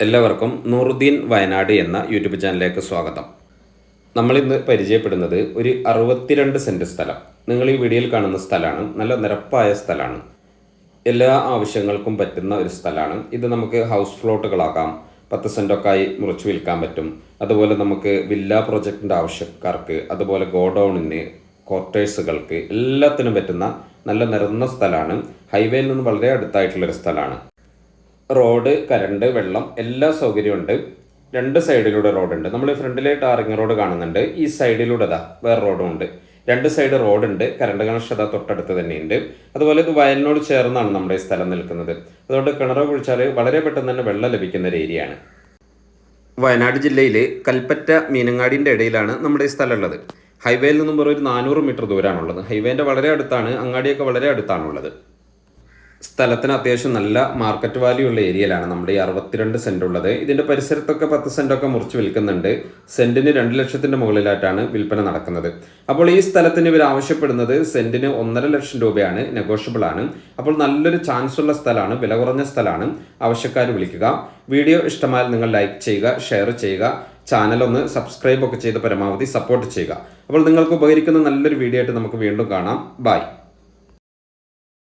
എല്ലാവർക്കും നൂറുദ്ദീൻ വയനാട് എന്ന യൂട്യൂബ് ചാനലിലേക്ക് സ്വാഗതം. നമ്മളിന്ന് പരിചയപ്പെടുന്നത് ഒരു 62 സെൻറ്റ് സ്ഥലം. നിങ്ങൾ ഈ വീഡിയോയിൽ കാണുന്ന സ്ഥലമാണ്. നല്ല നിരപ്പായ സ്ഥലമാണ്. എല്ലാ ആവശ്യങ്ങൾക്കും പറ്റുന്ന ഒരു സ്ഥലമാണ്. ഇത് നമുക്ക് ഹൗസ് ഫ്ലോട്ടുകളാക്കാം, 10 സെൻറ്റൊക്കെ ആയി മുറിച്ച് വിൽക്കാൻ പറ്റും. അതുപോലെ നമുക്ക് വില്ല പ്രോജക്റ്റിൻ്റെ ആവശ്യക്കാർക്ക്, അതുപോലെ ഗോഡൗണിന്, ക്വാർട്ടേഴ്സുകൾക്ക് എല്ലാത്തിനും പറ്റുന്ന നല്ല നിരന്ന സ്ഥലമാണ്. ഹൈവേയിൽ നിന്ന് വളരെ അടുത്തായിട്ടുള്ളൊരു സ്ഥലമാണ്. റോഡ്, കറണ്ട്, വെള്ളം എല്ലാ സൗകര്യമുണ്ട്. രണ്ട് സൈഡിലൂടെ റോഡുണ്ട്. നമ്മൾ ഫ്രണ്ടിലെ ടാറിങ് റോഡ് കാണുന്നുണ്ട്. ഈ സൈഡിലൂടെ വേറെ റോഡും ഉണ്ട്. രണ്ട് സൈഡ് റോഡുണ്ട്. കറണ്ട് കണക്ഷൻ തൊട്ടടുത്ത് തന്നെയുണ്ട്. അതുപോലെ ഇത് വയലിനോട് ചേർന്നാണ് നമ്മുടെ ഈ സ്ഥലം നിൽക്കുന്നത്. അതുകൊണ്ട് കിണർ കുഴിച്ചാൽ വളരെ പെട്ടെന്ന് തന്നെ വെള്ളം ലഭിക്കുന്ന ഒരു ഏരിയയാണ്. വയനാട് ജില്ലയിൽ കൽപ്പറ്റ മീനങ്ങാടിൻ്റെ ഇടയിലാണ് നമ്മുടെ ഈ സ്ഥലം ഉള്ളത്. ഹൈവേയിൽ നിന്നും വെറും ഒരു 400 മീറ്റർ ദൂരമാണുള്ളത്. ഹൈവേൻ്റെ വളരെ അടുത്താണ്. അങ്ങാടിയൊക്കെ വളരെ അടുത്താണുള്ളത്. സ്ഥലത്തിന് അത്യാവശ്യം നല്ല മാർക്കറ്റ് വാല്യൂ ഉള്ള ഏരിയയിലാണ് നമ്മുടെ ഈ 62 സെൻറ്റ് ഉള്ളത്. ഇതിൻ്റെ പരിസരത്തൊക്കെ 10 സെൻറ്റൊക്കെ മുറിച്ച് വിൽക്കുന്നുണ്ട്. സെൻറ്റിന് 2 ലക്ഷത്തിൻ്റെ മുകളിലായിട്ടാണ് വിൽപ്പന നടക്കുന്നത്. അപ്പോൾ ഈ സ്ഥലത്തിന് ഇവർ ആവശ്യപ്പെടുന്നത് സെൻറ്റിന് 1.5 ലക്ഷം രൂപയാണ്. നെഗോഷ്യബിൾ ആണ്. അപ്പോൾ നല്ലൊരു ചാൻസ് ഉള്ള സ്ഥലമാണ്, വില കുറഞ്ഞ സ്ഥലമാണ്. ആവശ്യക്കാർ വിളിക്കുക. വീഡിയോ ഇഷ്ടമായാൽ നിങ്ങൾ ലൈക്ക് ചെയ്യുക, ഷെയർ ചെയ്യുക, ചാനൽ ഒന്ന് സബ്സ്ക്രൈബ് ഒക്കെ ചെയ്ത് പരമാവധി സപ്പോർട്ട് ചെയ്യുക. അപ്പോൾ നിങ്ങൾക്ക് ഉപകരിക്കുന്ന നല്ലൊരു വീഡിയോ ആയിട്ട് നമുക്ക് വീണ്ടും കാണാം. ബൈ.